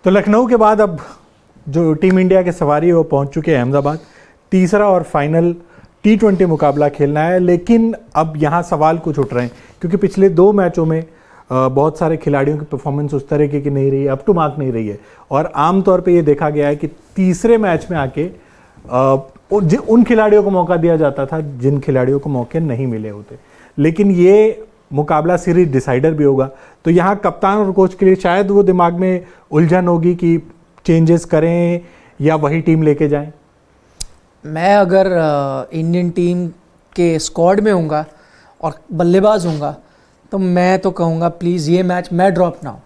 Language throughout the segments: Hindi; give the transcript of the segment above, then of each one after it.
तो लखनऊ के बाद अब जो टीम इंडिया के सवारी है वो पहुंच चुके हैं अहमदाबाद। तीसरा और फाइनल T20 मुकाबला खेलना है, लेकिन अब यहाँ सवाल कुछ उठ रहे हैं क्योंकि पिछले 2 मैचों में बहुत सारे खिलाड़ियों की परफॉर्मेंस उस तरीके की नहीं रही है, अप टू मार्क नहीं रही है। और आमतौर पे ये देखा गया है कि तीसरे मैच में आके उन खिलाड़ियों को मौका दिया जाता था जिन खिलाड़ियों को मौके नहीं मिले होते। लेकिन ये मुकाबला सीरीज डिसाइडर भी होगा, तो यहाँ कप्तान और कोच के लिए शायद वो दिमाग में उलझन होगी कि चेंजेस करें या वही टीम लेके जाएं। मैं अगर इंडियन टीम के स्क्वाड में होऊंगा और बल्लेबाज होऊंगा तो मैं तो कहूँगा प्लीज़ ये मैच मैं ड्रॉप ना हो,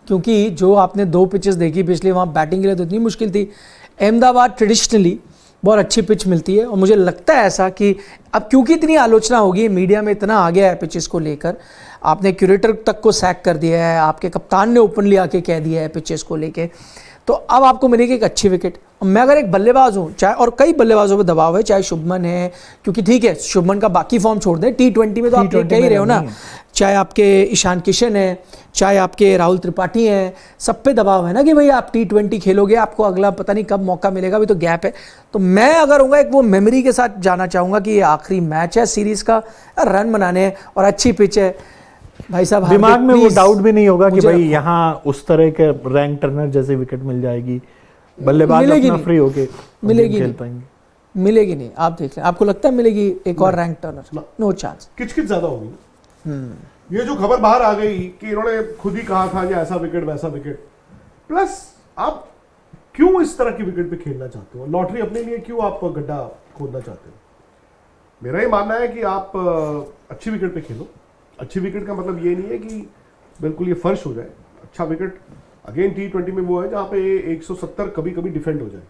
क्योंकि जो आपने 2 पिचेस देखी पिछले, वहाँ बैटिंग के लिए तो इतनी मुश्किल थी। अहमदाबाद ट्रेडिशनली बहुत अच्छी पिच मिलती है और मुझे लगता है ऐसा कि अब क्योंकि इतनी आलोचना होगी, मीडिया में इतना आ गया है पिचेस को लेकर, आपने क्यूरेटर तक को सैक कर दिया है, आपके कप्तान ने ओपनली आके कह दिया है पिचेस को लेके, तो अब आपको मिलेगी एक अच्छी विकेट। मैं अगर एक बल्लेबाज हूँ, चाहे और कई बल्लेबाजों पे दबाव है, चाहे शुभमन है, क्योंकि ठीक है शुभमन का बाकी फॉर्म छोड़ दें, T20 में तो आप ये कह ही रहे हो ना, चाहे आपके ईशान किशन है, चाहे आपके राहुल त्रिपाठी हैं, सब पे दबाव है ना कि भाई आप T20 खेलोगे, आपको अगला पता नहीं कब मौका मिलेगा, अभी तो गैप है। तो मैं अगर होऊंगा एक वो मेमोरी के साथ जाना चाहूँगा कि ये आखिरी मैच है सीरीज़ का, रन बनाने हैं और अच्छी पिच है भाई साहब। दिमाग में वो डाउट भी नहीं होगा कि भाई यहाँ उस तरह के रैंक टर्नर जैसे विकेट मिल जाएगी, बल्लेबाज अपना फ्री होके मिलेगी खेल पाएंगे। मिलेगी नहीं, आप देख लें, आपको लगता है मिलेगी एक और रैंक टर्नर? नो चांस, किचकिच ज्यादा होगी। ये जो खबर बाहर आ गई कि इन्होंने खुद ही कहा था कि ऐसा विकेट वैसा विकेट, प्लस आप क्यों इस तरह की विकेट पे खेलना चाहते हो? लॉटरी अपने लिए क्यों आप गड्ढा खोदना चाहते हो? मेरा ये मानना है कि आप अच्छी विकेट पे खेलो। अच्छी विकेट का मतलब ये नहीं है कि बिल्कुल ये फर्श हो जाए। अच्छा विकेट अगेन T20 में वो है जहाँ पे 170 कभी कभी डिफेंड हो जाए,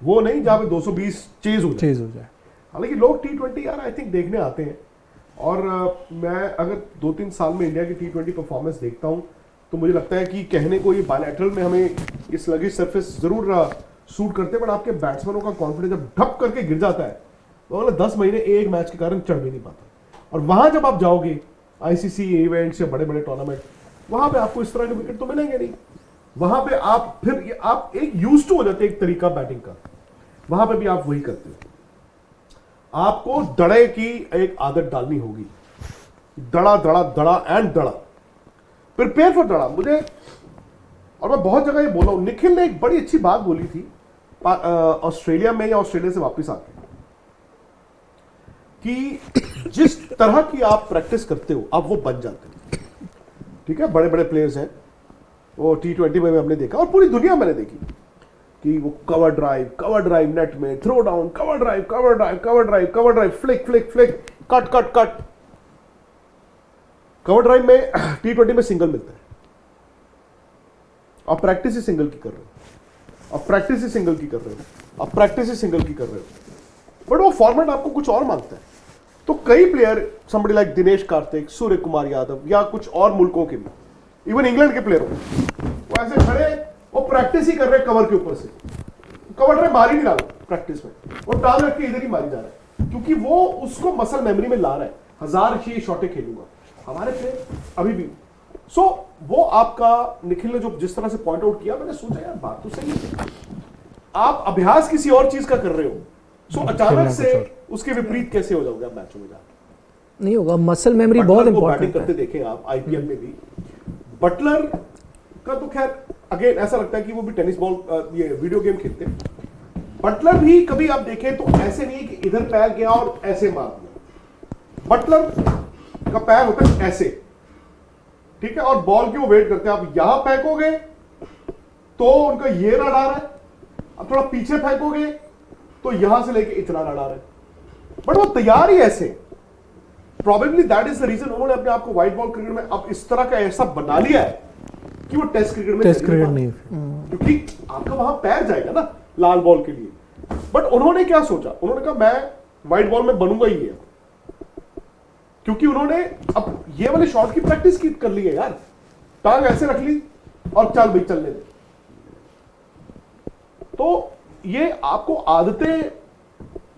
वो नहीं जहाँ पे 220 चेज हो जाए। हालांकि लोग T20 यार आई थिंक देखने आते हैं, और मैं अगर 2-3 साल में इंडिया की T20 परफॉर्मेंस देखता हूँ तो मुझे लगता है कि कहने को ये बायलैटरल में हमें ये स्लगिश सरफेस जरूर सूट करते हैं, बट आपके बैट्समैनों का कॉन्फिडेंस जब ढप करके गिर जाता है तो अगले 10 महीने एक मैच के कारण चढ़ भी नहीं पाता। और वहां जब आप जाओगे ICC इवेंट्स या बड़े बड़े टूर्नामेंट, वहां पे आपको इस तरह के विकेट तो मिलेंगे नहीं। वहां पे आप फिर आप एक यूज्ड टू हो जाते हैं एक तरीका बैटिंग का, वहां पे भी आप वही करते हो। आपको दड़े की एक आदत डालनी होगी, दड़ा दड़ा दड़ा एंड दड़ा, प्रिपेयर फॉर दड़ा। मुझे, और मैं बहुत जगह ये बोला हूं, निखिल ने एक बड़ी अच्छी बात बोली थी ऑस्ट्रेलिया में या ऑस्ट्रेलिया से वापस आके, कि जिस तरह की आप प्रैक्टिस करते हो आप वो बन जाते हो। ठीक है, बड़े बड़े प्लेयर्स हैं, वो T20 में हमने देखा और पूरी दुनिया मैंने देखी कि वो कवर ड्राइव नेट में, throw down, cover drive, flick, cut. Cover drive में T20 में सिंगल मिलता है, और प्रैक्टिस ही सिंगल की कर रहे हो, बट वो फॉर्मेट आपको कुछ और मांगता है। तो कई player, somebody like Dinesh Karthik, Surya Kumar Yadav, या कुछ और मुल्कों के भी, इवन इंग्लैंड के प्लेयर, वो ऐसे खड़े, वो प्रैक्टिस ही कर रहे हैं कवर के ऊपर से, कवर ड्राइव मार ही नहीं रहा प्रैक्टिस में, वो टांग रख के इधर ही मारी जा रहा है, क्योंकि वो उसको मसल मेमोरी में ला रहा है, 1000 शॉटें खेलूंगा। हमारे प्लेयर अभी भी वो आपका, निखिल ने जो जिस तरह से पॉइंट आउट किया, मैंने सोचा यार बात तो सही है, आप अभ्यास किसी और चीज का कर रहे हो, अचानक से उसके विपरीत कैसे हो जाओगे आप मैचों में जाकर? नहीं होगा। मसल मेमोरी बहुत इंपॉर्टेंट है। करते देखें आप IPL में भी, बटलर का तो खैर अगेन ऐसा लगता है कि वो भी टेनिस बॉल, ये वीडियो गेम खेलते हैं। बटलर भी कभी आप देखें तो ऐसे नहीं कि इधर पैर गया और ऐसे मार दिया, बटलर का पैर होता है ऐसे, ठीक है, और बॉल की वो वेट करते हैं। आप यहां फेंकोगे तो उनका ये रडार है, अब थोड़ा पीछे फेंकोगे तो यहां से लेके इतना रडार है, बट वो तैयार ही ऐसे। Probably that is the reason उन्होंने अपने आप को व्हाइट बॉल क्रिकेट में अब इस तरह का ऐसा बना लिया है कि वो टेस्ट क्रिकेट नहीं, क्योंकि आपका वहां पैर जाएगा ना लाल बॉल के लिए। बट उन्होंने क्या सोचा, उन्होंने कहा मैं व्हाइट बॉल में बनूंगा ही है, क्योंकि उन्होंने अब ये वाले शॉट की प्रैक्टिस की कर ली है यार, टांग ऐसे रख ली और चल भाई चलने दे। तो ये आपको आदतें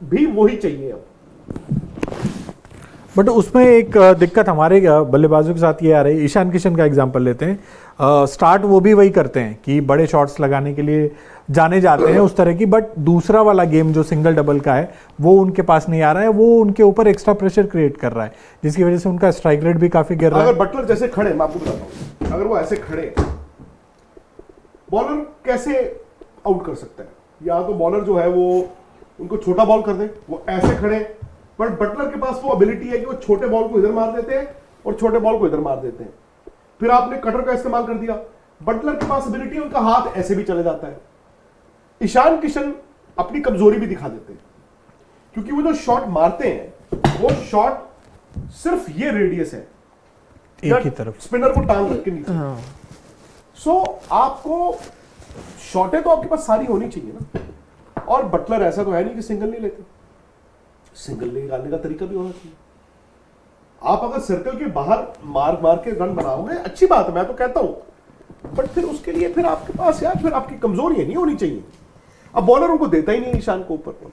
भी वही चाहिए। अब बट उसमें एक दिक्कत हमारे बल्लेबाजों के साथ ये आ रही है। ईशान किशन का एग्जांपल लेते हैं, स्टार्ट वो भी वही करते हैं कि बड़े शॉट्स लगाने के लिए जाने जाते हैं उस तरह की, बट दूसरा वाला गेम जो सिंगल डबल का है वो उनके पास नहीं आ रहा है, वो उनके ऊपर एक्स्ट्रा प्रेशर क्रिएट कर रहा है, जिसकी वजह से उनका स्ट्राइक रेट भी काफी गिर रहा है। अगर बटलर जैसे खड़े, मैं आपको बताता हूँ, अगर वो ऐसे खड़े, बॉलर कैसे आउट कर सकता है? या तो बॉलर जो है वो उनको छोटा बॉल कर दे, वो ऐसे खड़े, पर बटलर के पास वो एबिलिटी है कि वो छोटे बॉल को इधर मार देते हैं और छोटे बॉल को इधर मार देते हैं। फिर आपने कटर का इस्तेमाल कर दिया, बटलर के पास एबिलिटी है, उनका हाथ ऐसे भी चले जाता है। ईशान किशन अपनी कमजोरी भी दिखा देते हैं, क्योंकि वो जो शॉट मारते हैं वो शॉट सिर्फ ये रेडियस है एक ही तरफ, स्पिनर को टांग रख के नीचे। सो आपको शॉटें तो आपके पास सारी होनी चाहिए ना। और बटलर ऐसा तो है नहीं कि सिंगल नहीं लेते, सिंगल निकालने का तरीका भी होना चाहिए। आप अगर सर्कल के बाहर मार मार के रन बनाओगे, अच्छी बात है, मैं तो कहता हूं, बट फिर उसके लिए फिर आपके पास यार फिर आपकी कमजोरी नहीं होनी चाहिए। अब बॉलर उनको देता ही नहीं ईशान को ऊपर।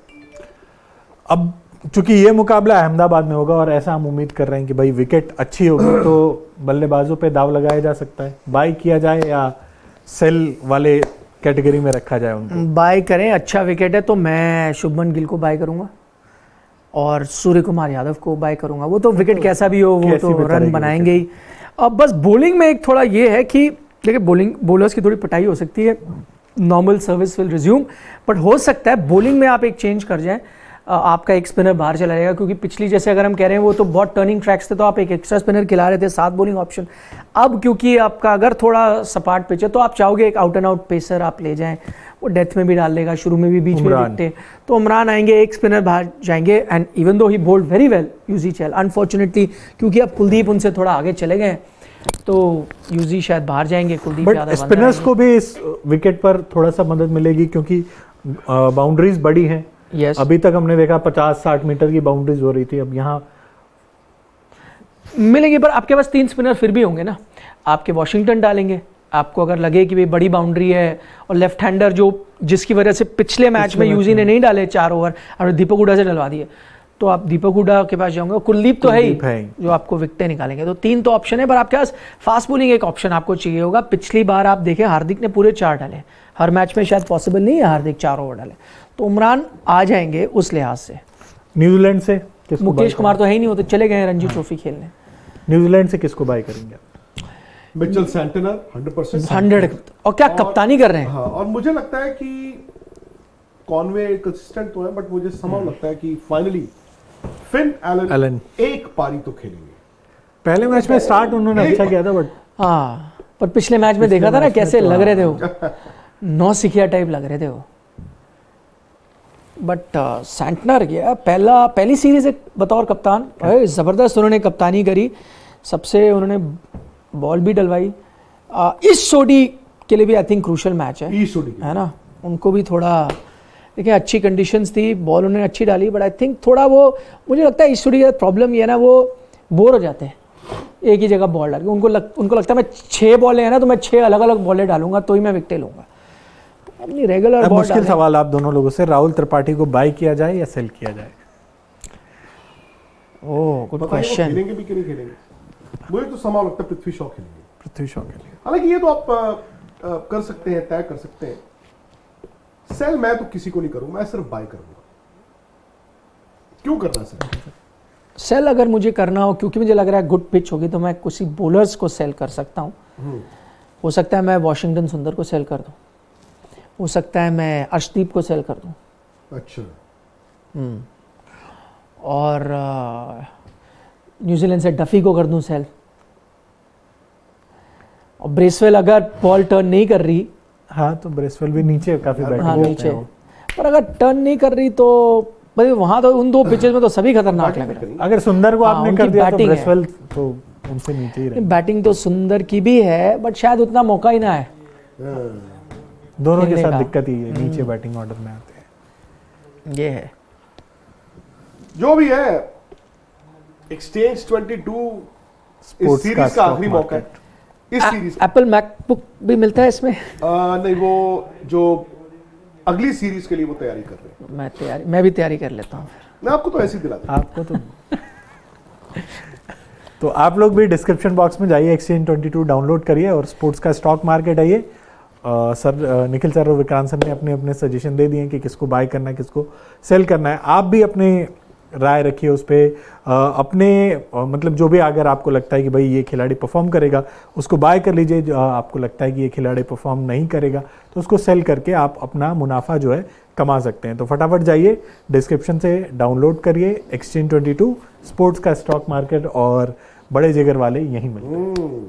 अब चूंकि ये मुकाबला अहमदाबाद में होगा और ऐसा हम उम्मीद कर रहे हैं कि भाई विकेट अच्छी होगी तो बल्लेबाजों पे दाव लगाया जा सकता है, बाई किया जाए या सेल वाले कैटेगरी में रखा जाए उनको। बाय करें, अच्छा विकेट है तो मैं शुभमन गिल को बाय करूंगा और सूर्य कुमार यादव को बाय करूंगा। वो तो विकेट कैसा भी हो वो तो रन बनाएंगे ही। अब बस बॉलिंग में एक थोड़ा ये है कि देखिए बॉलर्स की थोड़ी पिटाई हो सकती है, normal service will resume, but हो सकता है बॉलिंग में आप एक चेंज कर जाएं, आपका एक स्पिनर बाहर चला जाएगा, क्योंकि पिछली जैसे अगर हम कह रहे हैं वो तो बहुत टर्निंग ट्रैक्स थे तो आप एक एक्स्ट्रा स्पिनर खिला रहे थे, 7 बॉलिंग ऑप्शन। अब क्योंकि आपका अगर थोड़ा सपाट पिच है तो आप चाहोगे एक आउट एंड आउट पेसर आप ले जाएं, वो डेथ में भी डाल लेगा, शुरू में भी, बीच में विकेट, तो उमरान आएंगे, एक स्पिनर बाहर जाएंगे। And even though he bowled very well Yuzi Chahal, unfortunately क्योंकि अब कुलदीप उनसे थोड़ा आगे चले गए तो यूजी शायद बाहर जाएंगे, कुलदीप बट स्पिनर्स को भी इस विकेट पर थोड़ा सा मदद मिलेगी क्योंकि बाउंड्रीज बड़ी हैं। Yes. अभी तक हमने देखा 50-60 मीटर की बाउंड्रीज हो रही थी, अब यहाँ मिलेंगे, पर आपके पास 3 स्पिनर फिर भी होंगे ना। आपके वॉशिंगटन डालेंगे, आपको अगर लगे कि भाई बड़ी बाउंड्री है और लेफ्ट हैंडर जो जिसकी वजह से पिछले मैच में यूजी ने नहीं डाले 4 ओवर और दीपक हुडा से डलवा दिए, तो आप दीपक हुडा के पास जाओगे। कुलदीप तो है ही जो आपको विकेटें निकालेंगे, तो 3 तो ऑप्शन है, पर आपके पास फास्ट बॉलिंग एक ऑप्शन आपको चाहिए होगा। पिछली बार आप देखें हार्दिक ने पूरे 4 डाले, हर मैच में शायद पॉसिबल नहीं है हार्दिक 4 ओवर डाले, तो उमरान आ जाएंगे उस लिहाज से। न्यूजीलैंड से मुकेश कुमार तो है ही नहीं, होते चले गए रणजी ट्रॉफी खेलने। न्यूजीलैंड से किसको बाय करेंगे? Mitchell Santner 100%। 100 और क्या कप्तानी कर रहे हैं। हाँ, और मुझे लगता है कि कॉनवे कंसिस्टेंट तो है, बट मुझे समय लगता है कि फाइनली फिन एलन एक पारी तो खेलेंगे। पहले मैच में स्टार्ट उन्होंने अच्छा किया था, बट हाँ, पर पिछले मैच में देखा था ना कैसे लग रहे थे वो, नौसिखिया टाइप लग रहे थे वो। बट सैंटनर गया पहली सीरीज एक बतौर कप्तान, ज़बरदस्त उन्होंने कप्तानी करी, सबसे उन्होंने बॉल भी डलवाई। इस सोडी के लिए भी आई थिंक क्रूशल मैच है ना, उनको भी थोड़ा देखिए अच्छी कंडीशंस थी, बॉल उन्होंने अच्छी डाली, बट आई थिंक थोड़ा वो मुझे लगता है इस सोडी का प्रॉब्लम ये है ना, वो बोर हो जाते हैं एक ही जगह बॉल डाल के। उनको लगता है मैं 6 बॉलें हैं ना तो मैं 6 अलग अलग बॉलें डालूंगा तो ही मैं विकेट लूंगा। अपनी रेगुलर बॉल। मुश्किल सवाल आप दोनों लोगों से, राहुल त्रिपाठी को बाय किया जाए या सेल किया जाए? Oh good question. खेलेंगे भी कि नहीं खेलेंगे, मुझे तो समय लगता है पृथ्वी शॉ खेलेंगे। पृथ्वी शॉ खेलेंगे, हालांकि ये तो आप कर सकते हैं, तय कर सकते हैं। सेल मैं तो किसी को नहीं करूंगा, मैं सिर्फ बाय करूंगा। क्यों करना सर? सेल अगर मुझे करना हो, क्योंकि मुझे लग रहा है गुड पिच होगी, तो मैं किसी बॉलर्स को सेल कर सकता हूँ। हो सकता है मैं वॉशिंगटन सुंदर को सेल कर दूँ, हो सकता है मैं अर्शदीप को सेल कर दूँ। अच्छा। और न्यूजीलैंड से डफी को कर दूँ सेल। और ब्रेसवेल अगर बॉल टर्न नहीं कर रही, हाँ तो ब्रेसवेल भी नीचे काफी बैठे, हाँ नीचे, पर अगर टर्न नहीं कर रही तो भाई वहां तो उन 2 पिचेस में तो सभी खतरनाक लग रहे हैं। अगर सुंदर को आपने कर दिया तो बैटिंग ब्रेसवेल तो उनसे नीचे ही रहे। बैटिंग तो सुंदर की भी है, बट शायद उतना मौका ही ना है। दोनों के साथ दिक्कत ही है, नीचे बैटिंग ऑर्डर में आते हैं। ये है जो भी है, एक्सचेंज 22 इस सीरीज का आखिरी मौका है। इस सीरीज एप्पल मैकबुक भी मिलता है इसमें? नहीं, वो जो अगली सीरीज के लिए वो तैयारी कर रहे हैं। मैं भी तैयारी कर लेता हूँ। मैं आपको तो ऐसे ही दिलाता हूं। आपको तो तो आप लोग भी डिस्क्रिप्शन बॉक्स में जाइए, Exchange22 डाउनलोड करिए और स्पोर्ट्स का स्टॉक मार्केट है ये। सर निखिल सर और विक्रांत सर ने अपने अपने सजेशन दे दिए कि किसको बाय करना है, किसको सेल करना है। आप भी अपने राय रखिए उस पर, अपने मतलब जो भी अगर आपको लगता है कि भाई ये खिलाड़ी परफॉर्म करेगा उसको बाय कर लीजिए, जो आपको लगता है कि ये खिलाड़ी परफॉर्म नहीं करेगा तो उसको सेल करके आप अपना मुनाफा जो है कमा सकते हैं। तो फटाफट जाइए, डिस्क्रिप्शन से डाउनलोड करिए Exchange22 स्पोर्ट्स का स्टॉक मार्केट, और बड़े जिगर वाले यहीं मिलते हैं।